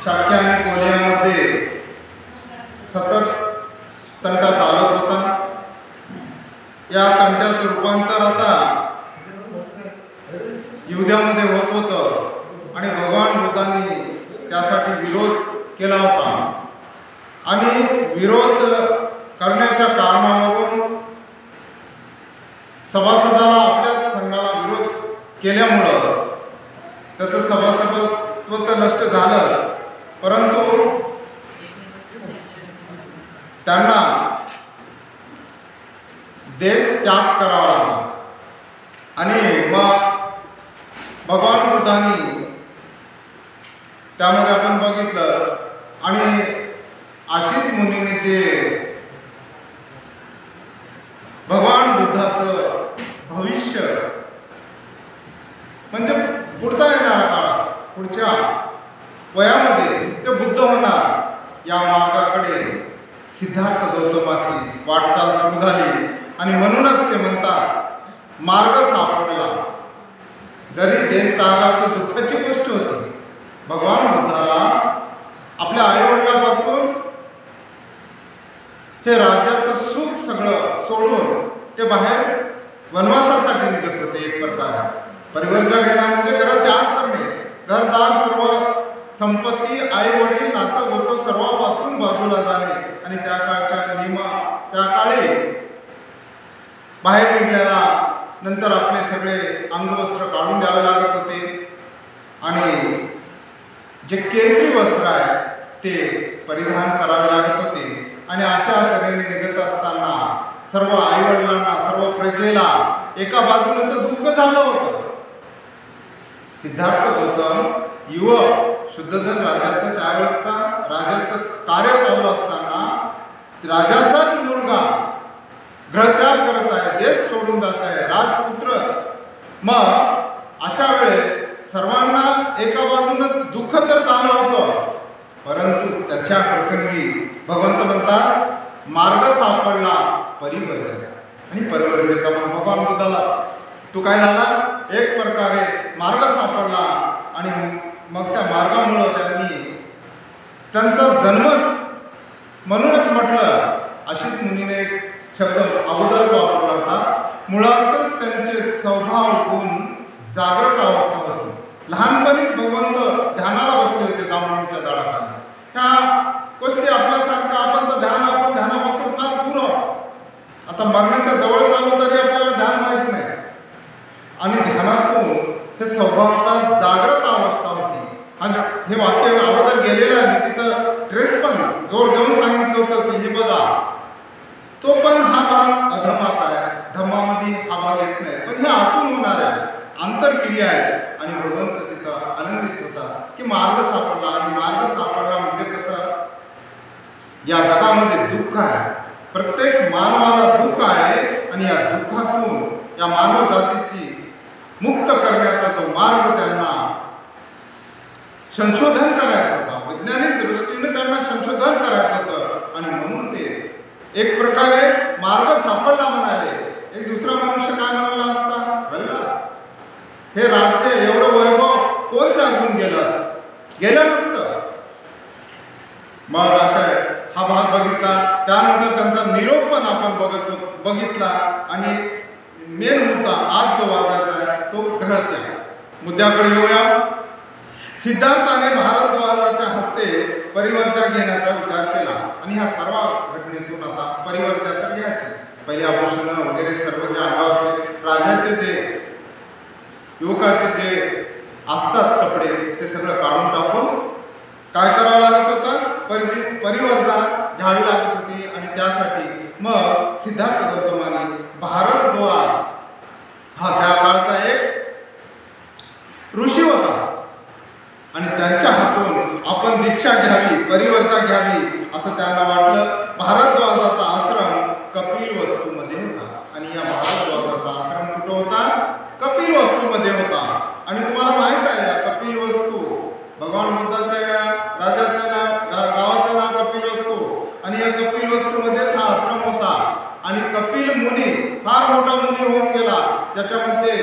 शाक्य आणि कोलियामध्ये सतत तंटा चालत होता। या तंट्याचं रूपांतर आता युद्धामध्ये होत होतं आणि भगवान बुद्धांनी त्यासाठी विरोध केला होता आणि विरोध करण्याच्या कारणावरून सभासदाला आपल्या संघाला विरोध केल्यामुळं त्याचं सभासदत्व तर नष्ट झालं, परंतु त्यांना देश त्याग करावा लागला आणि मग भगवान बुद्धांनी त्यामध्ये आपण बघितलं आणि आशित मुनीने जे भगवान बुद्धाचं भविष्य म्हणजे पुढचा येणारा काळ, पुढच्या वयामध्ये ते बुद्ध होणार या मार्गाकडे सिद्धार्थ गौतमाची वाटचाल सुरू झाली आणि म्हणूनच ते म्हणतात मार्ग सापडला। जरी देश त्यागाची दुःखाची गोष्ट होती, भगवान बुद्धाला आपल्या आईवडिलांपासून हे राज्याचं सुख सगळं सोडून ते बाहेर वनवासासाठी निघत होते। एक प्रकारे परिवर्तन घेणं म्हणजे घरात त्याग करणे, घरदार सर्व संपत्ती आई वडील नातं गोतं सर्वांपासून बाजूला जाणे आणि त्या काळी बाहेर निघायला नंतर आपले सगळे अंगवस्त्र काढून द्यावे लागत होते आणि जे केसरी वस्त्र आहे ते परिधान करावे लागत होते आणि अशा तऱ्हेने निघत असताना सर्व आईवडिलांना सर्व प्रजेला एका बाजूने तर दुःख झालं होतं। सिद्धार्थ गौतम युवक शुद्धोधन राजाचं त्यावेळेसचा राजाचं कार्य चालू असताना राजाचाच मुलगा ग्रहत्याग करत आहे, देश सोडून जात आहे, राजपुत्र। मग अशा वेळेस सर्वांना एका बाजूनं दुःख तर झालं होतं, परंतु त्याच्या प्रसंगी भगवंत म्हणतात मार्ग सापडला परिवर्तन आणि परिवर्तनाचा मग भगवान बुद्धाला तो काय झाला, एक प्रकारे मार्ग सापडला आणि मग त्या मार्गामुळं त्यांचा जन्मच म्हणूनच म्हटलं अशीच मुनीने एक शब्द अगोदरच वापरला होता, मुळातच त्यांचे स्वभाव गुण जागृत अवस्था होती। लहानपणीच भगवंत ध्यानाला बसले होते जांभळीच्या झाडाखाली। ह्या गोष्टी आपल्यासारखं आपण तर आपण ध्यानापासून फार दूर आहोत। आता मरणाच्या जवळ चालू तरी आपल्याला ध्यान माहीत नाही आणि ध्यानातून ते स्वभावता जागृत अवस्था होती। आणि हे वाक्य अगोदर गेलेलं आहे, तिथं ट्रेस पण जोर देऊन सांगितलं होतं की हे बघा तो पण हा भाग अधर्माचा आहे, धर्मामध्ये हा भाग येत नाही, पण हे आतून होणार आहे, आंतरक्रिया आहे आणि भगवंत तिथं आनंदित होता की मार्ग सापडला। आणि मार्ग सापडला म्हणजे कसं, या जगामध्ये दुःख आहे, प्रत्येक मानवाला दुःख आहे आणि या दुःखातून या मानव जातीची मुक्त करण्याचा जो मार्ग त्यांना संशोधन करायचं होता, वैज्ञानिक दृष्टीने त्यांना संशोधन करायचं होतं आणि म्हणून ते एक प्रकारे मार्ग सापडला म्हणाले। एक दुसरा मनुष्य काय म्हणाला असता, बल्ला हे राज्य एवढं वैभव कोण त्यागून गेलं नसतं। मग अशा हा भाग बघितला, त्यानंतर त्यांचा निरोप पण आपण बघितला आणि मेन मुद्दा आज जो वाजायचा आहे तो ग्रहत्याग मुद्द्याकडे येऊया। सिद्धार्थाने भारद्वाजाच्या हस्ते परिवर्तन घेण्याचा विचार केला आणि ह्या सर्व घटनेतून आता परिवर्तन तर घ्यायचे, पहिले आभूषण वगैरे सर्व जे अंगावरचे राजाचे जे युवकाचे जे असतात कपडे ते सगळं काढून टाकून काय करावं लागत होतं, परिवर्तन घ्यावी लागत होती आणि त्यासाठी मग सिद्धार्थ गौतमाने भारद्वाज हा त्या काळचा एक ऋषी होता आणि त्यांच्या हातून आपण दीक्षा घ्यावी, परिवर्तन घ्यावी असं त्यांना वाटलं। भारद्वाजाचा आश्रम कपिलवस्तूमध्ये होता आणि या भारद्वाजाचा आश्रम कुठं होता, कपिलवस्तूमध्ये होता। आणि तुम्हाला माहित आहे या कपिलवस्तू भगवान बुद्धाच्या राजाचं गावाचं नाव कपिलवस्तू आणि या कपिलवस्तूमध्येच हा आश्रम होता आणि कपिल मुनी फार मोठा मुनी होऊन गेला, ज्याच्यामध्ये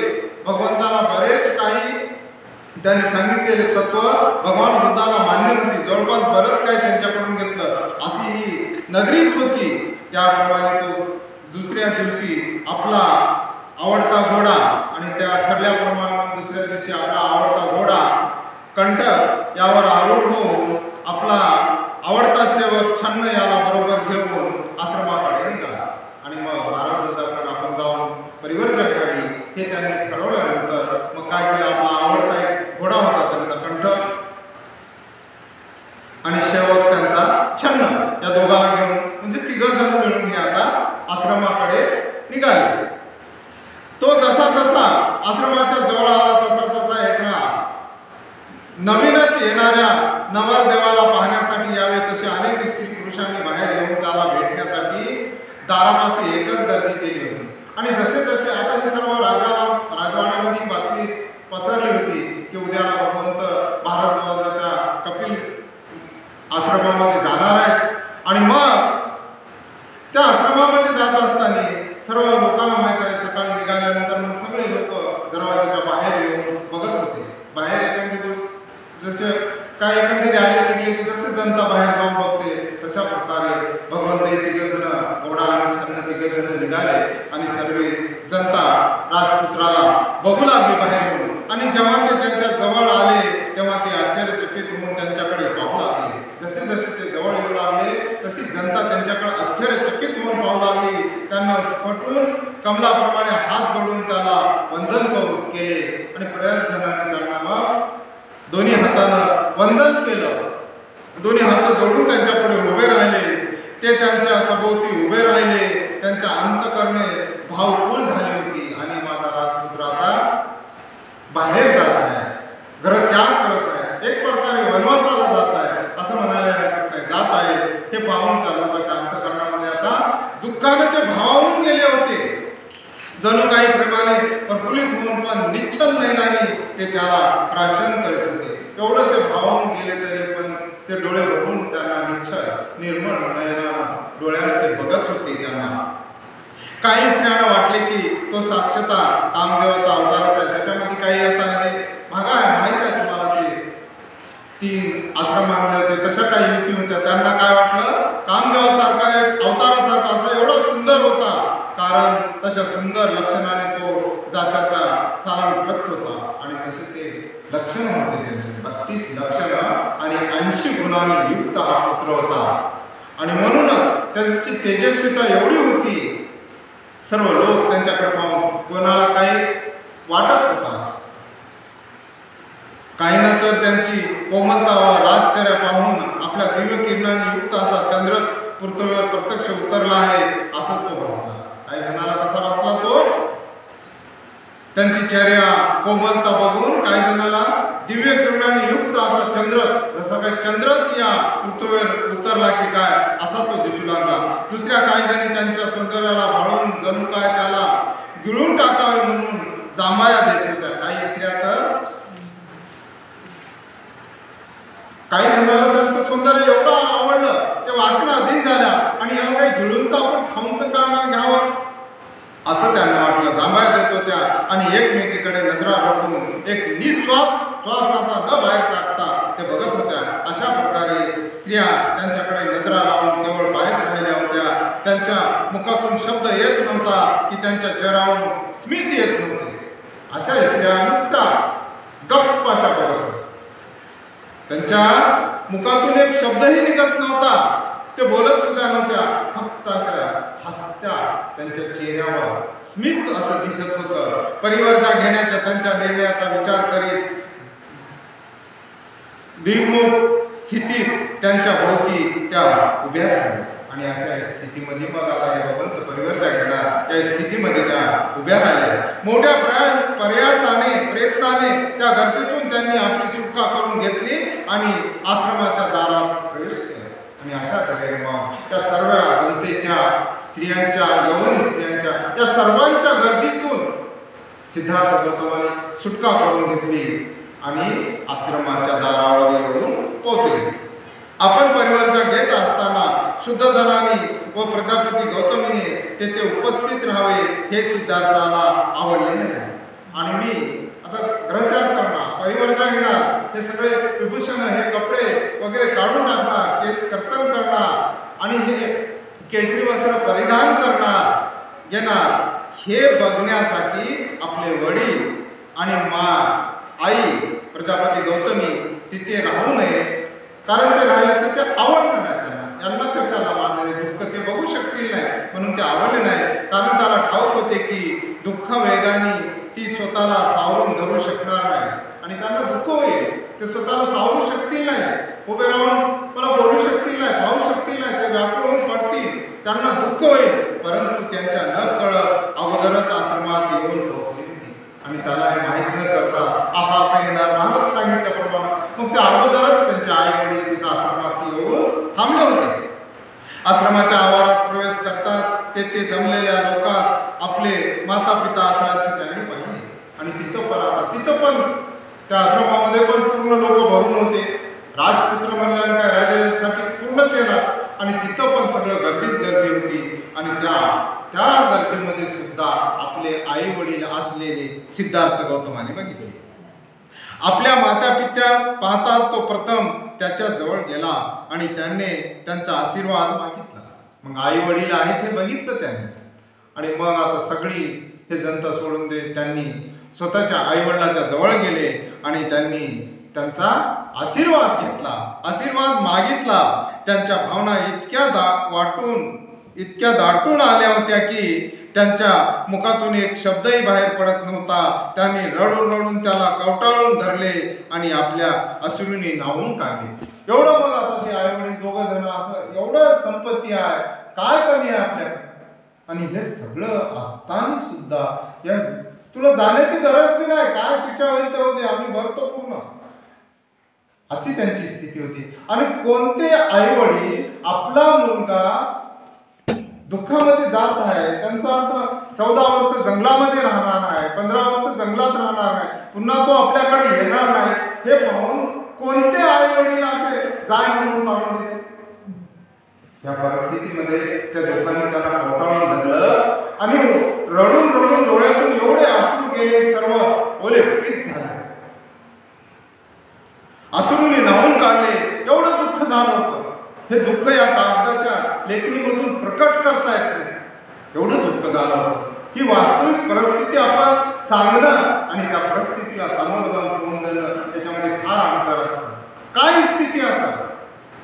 भगवंताला बरेच काही त्यांनी सांगितलेले तत्व तत्व भगवान बुद्धाला मान्य होती. जवळपास बरंच काही त्यांच्याकडून घेतलं. अशी ही नगरीच होती. त्याप्रमाणे तो दुसऱ्या दिवशी आपला आवडता घोडा आणि त्या ठरल्याप्रमाणे दुसऱ्या दिवशी आपला आवडता घोडा कंटक यावर आरूढ होऊन आपला आवडता सेवक छन्न याला बरोबर घेऊन आश्रमाकडे निघाला. आणि मग महाराजांकडे आपण जाऊन परिवर्तन करावी हे त्यांनी ठरवल्यानंतर मग काय केलं, आपला आवडता एक घोडा होता त्यांचा कंटक आणि सेवक त्यांचा छन्न, या दोघांना घेऊन म्हणजे तिघ जण मिळून हे आता आश्रमाकडे निघाले. तो जसा जसा आश्रमाच्या जवळ आला तसा तसा एका नवीनच येणाऱ्या नवरदेवाला पाहण्यासाठी यावे तसे अनेक स्त्री पुरुषांनी बाहेर येऊन त्याला भेटण्यासाठी दारापाशी एकच गर्दी केली होती. आणि जसे जसे आता हे सर्व राजवाड्यामध्ये बातमी पसरली होती की उद्याला भगवंत भारद्वाजाच्या कपिल आश्रमामध्ये जाणार आहेत. आणि मग त्या आश्रमामध्ये जात असताना सर्व लोकांना माहीत आहे, सकाळी निघाल्यानंतर मग सगळे लोक दरवाजाच्या बाहेर येऊन बघत होते. बाहेर एखादी गोष्ट जसे काय एखादी रॅली निघली की जसे जनता बाहेर जाऊन बघते तशा प्रकारे भगवंत तिघजण घोडा आणि छन्न तिघजण निघाले आणि सर्व जनता राजपुत्राला बघू लागली बाहेर येऊन. आणि जेव्हा ते त्यांच्या जवळ आले तेव्हा ते आश्चर्यचकित होऊन त्यांच्याकडे पाहू लागले. जसे जसे ते जवळ येऊ लागले तशी जनता त्यांच्याकडे आश्चर्यचकित होऊन पाहू लागली. त्यांना फटून कमलाप्रमाणे हात जोडून त्याला वंदन करून केले आणि बऱ्याच जणांनी त्यांना मग दोन्ही हातानं वंदन केलं. दोन्ही हात जोडून त्यांच्यापुढे उभे राहिले. ते त्यांच्या सभोवती उभे राहिले. त्यांच्या अंतःकरणे भावपूर्ण झाली होती. आणि माझा राजपुत्र आता बाहेर जात आहे, घर त्याग करत आहे, एक प्रकारे वनवासाला जात आहे असं म्हणायला हरकत नाही, जात आहे. हे पाहून त्या लोकांच्या अंतःकरणामध्ये आता दुःखाने ते भावावून गेले होते. जणू काही प्रेमाने प्रफुल्लित होऊन पण निश्चल नयनाने ते त्याला प्राशन करत होते. एवढं ते भावावून गेले तरी पण ते डोळे भरून त्यांना निश्चल निर्मळ नयना डोळ्याने ते बघत होते. त्यांना काही स्त्रियांना वाटले की तो साक्षाता कामदेवाचा अवतारच आहे. त्याच्यामध्ये काही आता भागा आहे, माहीत आहे तुम्हाला, ते 3 आश्रमामध्ये होते तशा काही युक्ती होत्या. त्यांना काय वाटलं, कामदेवासारखा एक अवतारासारखा असा एवढा सुंदर होता, कारण तशा सुंदर लक्षणाने तो जात्याचा सारण प्रकट होता. आणि तसे ते लक्षण होते त्यांचे 32 लक्षणं आणि 80 गुणांनी युक्त हा पुत्र होता. आणि म्हणूनच त्यांची तेजस्विता एवढी होती, सर्व लोक त्यांच्याकडे पाहून कोणाला काही वाटत होता. काहींना तर त्यांची कोमलता व राजचर्या पाहून आपल्या दिव्य किरणांनी युक्त असा चंद्रच पृथ्वीवर प्रत्यक्ष उतरला आहे असं तो भासला. काही जणाला कसा वाटला तो, त्यांची चर्या कोमलता बघून काही जणाला दिव्य किरणांनी युक्त असा चंद्र, जसा काही चंद्रच या पृथ्वीवर उतरला की काय असा तो दिसू लागला. दुसऱ्या काही जणी त्यांच्या सौंदर्याला भाळून जणू काय त्याला गिळून टाकावे म्हणून जांभया देत होत्या. काही स्त्रिया तर काही जणांना त्यांचं सौंदर्य एवढं आवडलं, ते वासना अधीन झाल्या आणि याला काही गिळून तर आपण खाऊन तर का नाही घ्यावं असं त्यांना वाटलं. जांभया देत होत्या आणि एकमेकीकडे नजरा टाकून एक निश्वास श्वासाचा न बाहेर टाकता ते बघत होत्या. अशा प्रकारे स्त्रिया त्यांच्याकडे नजरा लावून केवळ बाहेर राहिल्या होत्या. त्यांच्या मुखातून शब्द येत नव्हता की त्यांच्या चेहऱ्यावरून स्मित येत नव्हते. अशा स्त्रिया नुसता गप्प अशा बघत होत्या. त्यांच्या मुखातून एक शब्दही निघत नव्हता, ते बोलत सुद्धा नव्हत्या, फक्त अशा हसत्या त्यांच्या चेहऱ्यावर स्मित असं दिसत होतं. परिवर्तन घेण्याच्या त्यांच्या निर्णयाचा विचार करीत दिग्मुख स्थितीत त्यांच्या भोवती त्या उभ्या राहिल्या. आणि अशा स्थितीमध्ये मग आता हे भगवंत परिवर्तन घेणार त्या स्थितीमध्ये त्या उभ्या राहिल्या. मोठ्या प्रयासाने प्रयत्नाने त्या गर्दीतून त्यांनी आपली सुटका करून घेतली आणि आश्रमाच्या दारात प्रवेश केला. आणि अशा तऱ्हेने मग त्या सर्व जनतेच्या स्त्रियांच्या, यवनी स्त्रियांच्या या सर्वांच्या गर्दीतून सिद्धार्थ गौतमाने सुटका करून घेतली आणि आश्रमाच्या दारावर येऊन पोहोचले. आपण परिवर्तन घेत असताना शुद्धधनाने व प्रजापती गौतमीने तेथे उपस्थित राहावे हे सिद्धार्थाला आवडले नाही. आणि मी आता ग्रहत्याग करणार, परिवर्तन घेणार हे सगळे विभूषण, हे कपडे वगैरे काढून टाकणार, केस कर्तन करणार आणि हे केसरी वस्त्र परिधान करणार येणार, हे बघण्यासाठी आपले वडील आणि आई प्रजापती गौतमी तिथे राहू नये. कारण ते राहिले तर ते आवडलं नाही त्यांना कशाला माझं दुःख ते बघू शकतील नाही, म्हणून ते आवडले नाही. कारण त्याला ठाऊक होते की दुःख वेगाने ती स्वतःला सावरून धरू शकणार नाही आणि त्यांना दुःख होईल, ते स्वतःला सावरू शकतील नाही, उभे राहून मला बोलू शकतील नाही, पाहू शकतील नाही, ते व्याकुळ होऊन पडतील, त्यांना दुःख होईल. परंतु त्यांच्या न कळत अगोदरच आश्रमात येऊन पोहोचली होती आणि त्याला हे माहीत न करता असं येणार मागच सांगितल्याप्रमाणे मग ते अगोदरच त्यांच्या आई वडील तिथं आश्रमात येऊन थांबले होते. आश्रमाच्या आवारात प्रवेश करतात तेथे जमलेल्या लोकात आपले माता पिता असल्याचे त्यांनी पाहिले आणि तिथं पण त्या आश्रमामध्ये पण पूर्ण लोक भरून होते. राजपुत्र म्हणल्याने काय राजासाठी पूर्णच येणार आणि तिथं पण सगळं गर्दीच गर्दी होती आणि त्या गर्दीमध्ये सुद्धा आपले आई वडील असलेले सिद्धार्थ गौतमाने बघितले. आपल्या माता पित्यास पाहताच तो प्रथम त्याच्या जवळ गेला आणि त्याने त्यांचा आशीर्वाद मागितला. मग आई वडील आहेत हे बघितलं त्याने आणि मग आता सगळी हे जनता सोडून दे त्यांनी स्वतःच्या आई वडिलाच्या जवळ गेले आणि त्यांनी त्यांचा आशीर्वाद घेतला, आशीर्वाद मागितला. त्यांच्या भावना इतक्या दाटून आल्या होत्या की त्यांच्या मुखातून एक शब्दही बाहेर पडत नव्हता. त्यांनी रडून त्याला कवटाळून धरले आणि आपल्या अश्रूंनी न्हावून काढले. एवढं मग आता ते आई वडील दोघं जण असं एवढं संपत्ती आहे, काय कमी आहे आपल्याकडे, आणि हे सगळं असताना सुद्धा या तुला जाण्याची गरज बी नाही, काय शिक्षा होईल तर होते, आम्ही भरतो पूर्ण, अशी त्यांची स्थिती होती. आणि कोणते आई वडील आपला मुलगा दुःखामध्ये जात आहे, त्यांचं असं 14 वर्ष जंगलामध्ये राहणार आहे, 15 वर्ष जंगलात राहणार आहे, पुन्हा तो आपल्याकडे येणार नाही, हे पाहून कोणते आई वडील असे जाय म्हणून काढून देते. या परिस्थितीमध्ये त्या दुःखाने त्याला कवटाळून धरलं आणि रडून डोळ्यातून एवढे अश्रू गेले, सर्व ओले पीत झाले, अश्रूंनी न्हावून काढले. एवढं दुःख झालं होतं. हे दुःख या कागदाच्या लेखणीमधून प्रकट करता येत नाही, एवढं दुःख झालं होतं. ही वास्तविक परिस्थिती आपण सांगणं आणि त्या परिस्थितीला सामोरं जाऊन तोंड देणं त्याच्यामध्ये फार अंतर असतं. काय स्थिती असतात,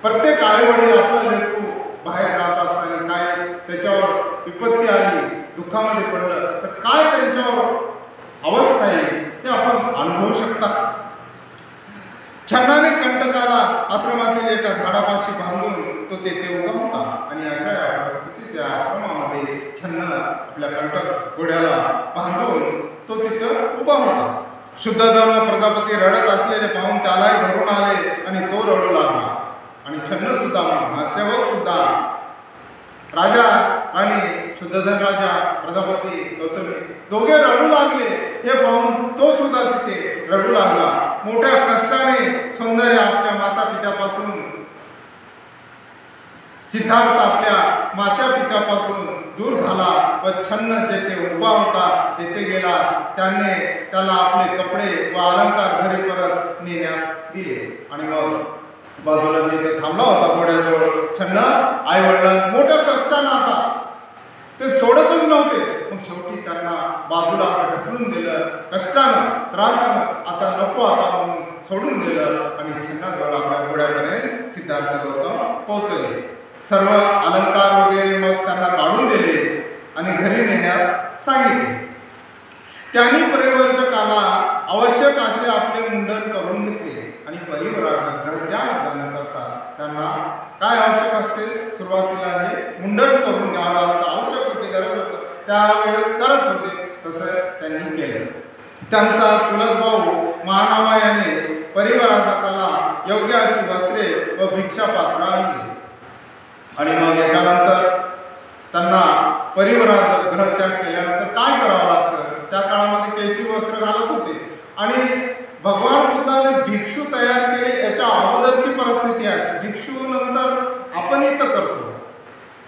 प्रत्येक आई वडील आपलं लेकरू बाहेर जात असताना काय त्याच्यावर विपत्ती आली, दुःखामध्ये पडलं तर काय त्यांच्यावर अवस्था येईल ते आपण अनुभवू शकता. छन्नाने कंटकाला आश्रमातील एका झाडापाशी बांधून तो तेथे उभा होता आणि अशा परिस्थितीत त्या आश्रमामध्ये छन्न आपल्या कंटक घोड्याला बांधून तो तिथं उभा होता. शुद्ध धर्म प्रजापती रडत असलेले पाहून त्यालाही भरून आले आणि तो रडू लागला आणि छन्न सुद्धा सेवक सुद्धा राजा आणि शुद्धधन राजा प्रजापती गौतमी दोघे रडू लागले. हे पाहून तो सुद्धा तिथे रडू लागला. मोठ्या कष्टाने सौंदर्य आपल्या माता पित्यापासून सिद्धार्थ आपल्या माता पित्यापासून दूर झाला व छन्न जेथे उभा होता तेथे गेला. त्याला आपले कपडे व अलंकार घरी परत नेण्यास दिले आणि मग बाजूला जिथे थांबला होता घोड्याजवळ छन्न आई वडिलांना मोठ्या कष्टानं आता ते सोडतच नव्हते, मग शेवटी त्यांना बाजूला ढकलून दिलं, कष्टानं त्रासानं आता नको आता म्हणून सोडून दिलं आणि छन्नाजवळ आपल्या घोड्यापर्यंत सिद्धार्थ गौतम पोहोचले. सर्व अलंकार वगैरे मग त्यांना काढून दिले आणि घरी नेण्यास सांगितले. त्यांनी परिवर्तकाला आवश्यक असे आपले मुंडन करून घेतले आणि परिवाराचा घरत्याग जाण्याकरता त्यांना काय आवश्यक असते, सुरुवातीला हे मुंडन करून घ्यावं लागतं, आवश्यक होते, गरज होतं, त्यावेळेस करत होते, तसं त्यांनी केलं. त्यांचा चुलत भाऊ महानामायाने परिवाराला योग्य अशी वस्त्रे व भिक्षापात्र आणली आणि मग याच्यानंतर त्यांना परिवाराचा गृहत्याग केल्यानंतर काय करावं लागतं. त्या काळामध्ये केशरी वस्त्र घालत होते आणि भगवान बुद्धाने भिक्षू तयार केले. याच्या अगोदरची परिस्थिती आहे, भिक्षू नंतर आपण इथं करतो,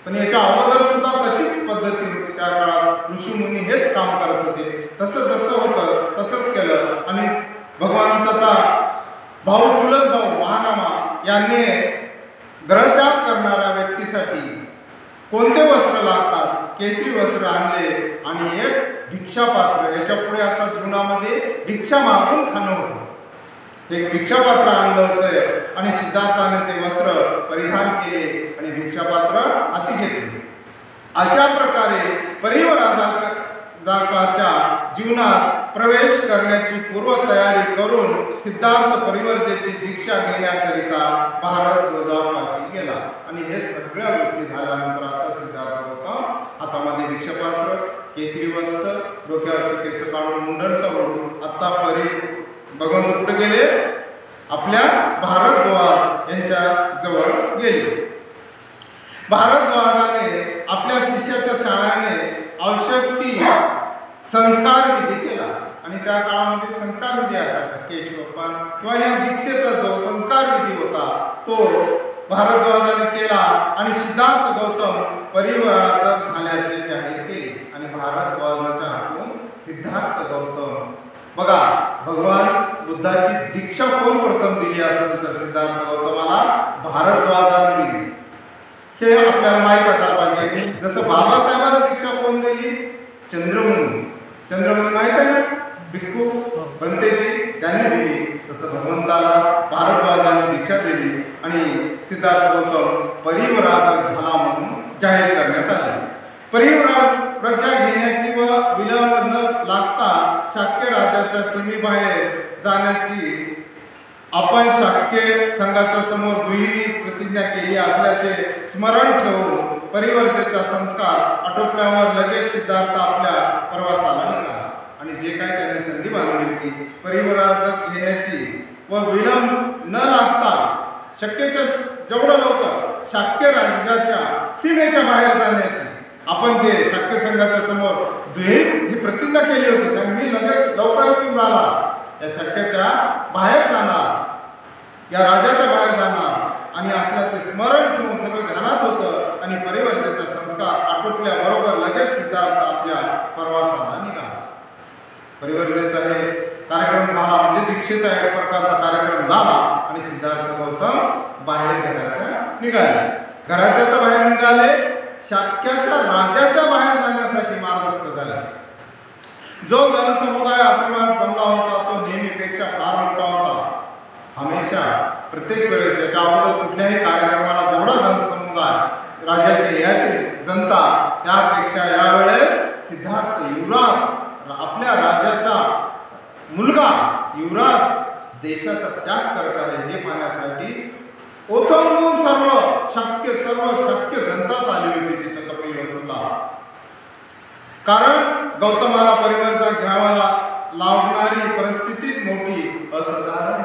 पण याच्या अगोदर सुद्धा तशीच पद्धती होती. त्या काळात ऋषीमुनी हेच काम करत होते. तसं जसं होतं तसंच केलं आणि भगवंताचा भाऊ महानामा यांनी ग्रहत्याग करणाऱ्या व्यक्तीसाठी कोणते वस्त्र लागतात? केसरी वस्त्र आणले आणि एक भिक्षापात्र. याच्या पुढे आता जीवनामध्ये भिक्षा मागून खाणं होतं. एक भिक्षापात्र आणलं होतं आणि सिद्धार्थाने ते वस्त्र परिधान केले आणि भिक्षापात्र हाती घेतले. अशा प्रकारे परिव्राजकाच्या जीवनात प्रवेश करण्याची पूर्वतयारी करून सिद्धार्थ परिवर्तेची दीक्षा घेण्याकरिता भारतवर्षापाशी गेला. आणि हे सगळ्या गोष्टी झाल्यानंतर आता सिद्धार्थ गौतम हातामध्ये भिक्षापात्र, केसरी वस्त्र, डोक्यावरचे केस काढून मुंडन करून आता भगवान कुठे गेले? आपल्या भारद्वाज यांच्या जवळ गेले. भारद्वाजाने आपल्या शिष्याच्या सहाय्याने आवश्यक ती संस्कार विधी केला. आणि त्या काळामध्ये संस्कार विधी असायचा. केशवपन किंवा या दीक्षेचा जो संस्कार विधी होता तो भारद्वाजाने केला आणि सिद्धार्थ गौतम परिव्राजक झाल्याचे जाहीर केले. आणि भारद्वाजाच्या हातून सिद्धार्थ गौतम, बघा भगवान बुद्धाची दीक्षा कोण प्रथम दिली असेल तर सिद्धार्थ गौतमाला भारद्वाजाने दिली. हे आपल्याला माहीत असायला पाहिजे. जसं बाबासाहेबांना दीक्षा कोण दिली? चंद्रमुनी. चंद्रमुनी माहित आहे ना, भिक्खू बनतेजी त्यांनी दिली. तसं भगवंताला भारद्वाजाने दीक्षा दिली आणि सिद्धार्थ गौतम परिव्राजक झाला म्हणून जाहीर करण्यात आले. परिव्राजक घेण्याची व विलंब न लागता शाक्य राजाच्या सीमेबाहेर जाण्याची आपण शाक्य संघाच्या समोर दुहेरी प्रतिज्ञा केली असल्याचे स्मरण ठेवून परिवर्तेचा संस्कार आटोपल्यावर लगेच सिद्धार्थ आपल्या प्रवासाला निघाला. आणि जे काही त्यांनी संधी बांधली होती परिव्राजक घेण्याची व विलंब न लागता शक्यच्या जेवढं लवकर शाक्य राज्याच्या सीमेच्या बाहेर जाण्याची आपण जे शाक्य संघाच्या समोर दुहेरी ही प्रतिज्ञा केली होती, मी लगेच लवकर झाला या शक्यच्या बाहेर जाणार, या राजाच्या बाहेर जाणार आणि असल्याचे स्मरण ठेवून सगळं ध्यानात होतं. आणि परिवर्तेचा संस्कार आटोपल्याबरोबर लगेच सिद्धार्थ आपल्या प्रवासाला निघाला. परिवर्तेचा हे कार्यक्रम झाला म्हणजे दीक्षेचा एक प्रकारचा कार्यक्रम झाला आणि सिद्धार्थ गौतम बाहेर घराच्या निघाले. घराच्या तर बाहेर निघाले, शाक्याच्या राजाच्या बाहेर जाण्यासाठी मार्गस्थ झाले. जो जनसमुदाय आश्रमात जमला होता तो नेहमीपेक्षा फार मोठा होता. हमेशा प्रत्येक वेळेस याच्या अगोदर कुठल्याही कार्यक्रमाला जेवढा जनसमुदाय राजाचे याचे जनता त्यापेक्षा यावेळेस सिद्धार्थ युवराज आपल्या राजाचा मुलगा युवराज देशाचा त्याग करत आहे हे पाहण्यासाठी ओथंबून सर्व शक्य जनता आली होती तिथं कपिलवस्तूला. कारण गौतमाला परिवर्तन घ्यावाला लावणारी परिस्थितीच मोठी असाधारण.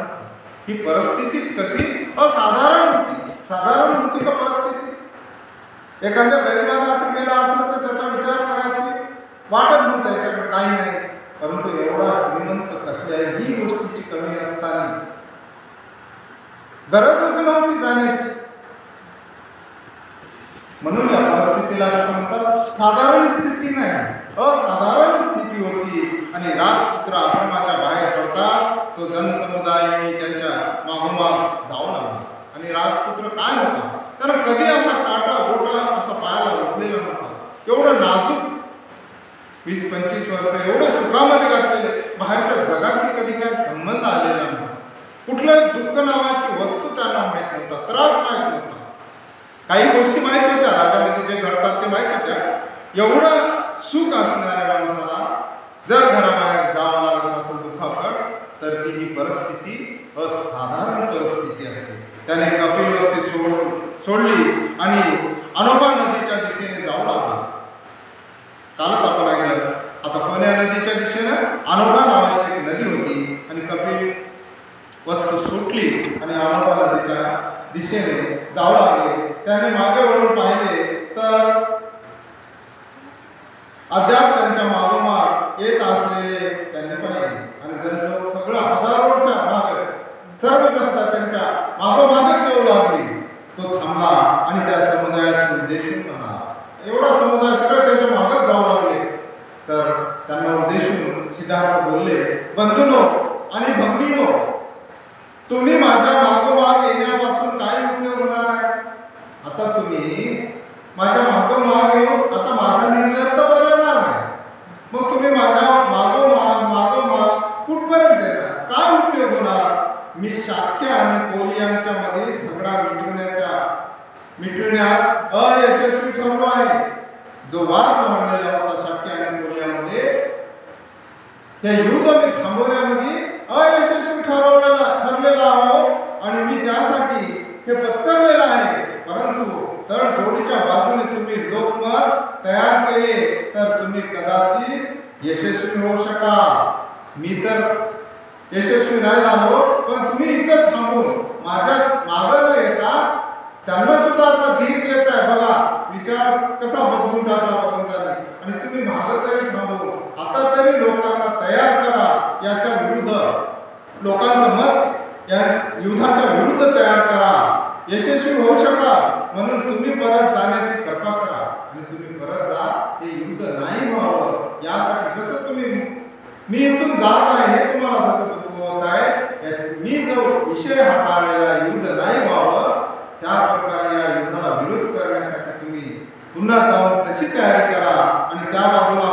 ही परिस्थितीच कशी असाधारण होती. साधारण होती का परिस्थिती? एखाद्या गरिबाला असं गेलं असलं तर त्याचा विचार करायची वाटत नव्हतं, याच्याकडे काही नाही. परंतु एवढा श्रीमंत कसल्याही गोष्टीची कमी नसताना गरजच नव्हती जाण्याची. म्हणून या परिस्थितीला असं म्हणतात साधारण स्थिती नाही, असाधारण स्थिती होती. आणि राजपुत्र आश्रमाच्या बाहेर पडतात तो जनसमुदाय त्यांच्या मागोमाग जाऊ लागला. आणि राजपुत्र काय होता? कारण कधी असा काटा गोटा असा पायाला उठलेला नव्हता. एवढं नाजूक 20-25 वर्ष एवढं सुखामध्ये घातलेले, बाहेरच्या जगाशी कधी काय संबंध आलेला नव्हता. कुठलं दुःख नावाची वस्तू त्यांना माहीत नव्हता, त्रास माहीत नव्हता. काही गोष्टी माहीत होत्या, राजामध्ये जे घडतात ते माहीत होत्या. एवढं सुख असणाऱ्या माणसाला जर घराबाहेर जावं लागत असेल दुःखाकड तर ती ही परिस्थिती असाधारण परिस्थिती असते. त्याने कपिलवस्ती सोडली आणि अनोबा नदीच्या दिशेने जाऊ लागला. कालच आपण ऐकलं. आता कोण्या नदीच्या दिशेनं? अनोबा नावाची एक नदी होती आणि कपिल वस्तू सुटली आणि अनोबा नदीच्या दिशेने जाऊ लागले. त्याने मागे वळून पाहिले तर अद्याप त्यांच्या मागोमाग येत असलेले त्यांनी पाहिले. आणि जण सगळं हजारोच्या मागे सर्व जनता त्यांच्या मागोमागच येऊ लागली. तो थांबला आणि त्या समुदायाशी उद्देशून म्हणाला. एवढा समुदाय सगळं त्याच्या मागच जाऊ लागले. तर त्यांना उद्देशून सिद्धार्थ बोलले, बंधूनो आणि भगिनीनो, तुम्ही माझ्या मागोमाग तुम्ही माझ्या मागोमाग येऊन आता माझा निर्णय तर बदलणार नाही, मग तुम्ही माझ्या मागोमाग कुठपर्यंत येणार? काय उपयोग होणार? मी शाक्य आणि पोली यांच्यामध्ये झगडा मिटविण्यात अयशस्वी ठरलो आहे. जो वाद मांडलेला होता शाक्य आणि पोली यामध्ये, त्या युद्ध मी थांबवण्यामध्ये अयशस्वी ठरलेला आहोत आणि मी त्यासाठी हे पत्करलेलं आहे. परंतु तडजोडीच्या बाजूने तुम्ही लोकमत तयार केले तर तुम्ही कदाचित यशस्वी होऊ शकाल. मी तर यशस्वी नाही झालो, पण तुम्ही इथं थांबून माझ्या मागं न येता त्यांना सुद्धा आता धीर देताय. बघा विचार कसा बदलून टाकला भगवंताने. आणि तुम्ही मागं तरी थांबून आता तरी लोकांना तयार करा याच्या विरुद्ध, लोकांचं मत या युद्धाच्या विरुद्ध तयार करा, यशस्वी होऊ शकाल. म्हणून तुम्ही परत जाण्याची कृपा करा आणि तुम्ही परत जा. हे युद्ध नाही व्हावं यासाठी जसं मी इथून जात आहे हे तुम्हाला जसं दुखवत आहे, मी जो विषय हाताळलेला युद्ध नाही व्हावं त्या प्रकारे या युद्धाला विरोध करण्यासाठी तुम्ही पुन्हा जाऊन तशी तयारी करा आणि त्या बाजूला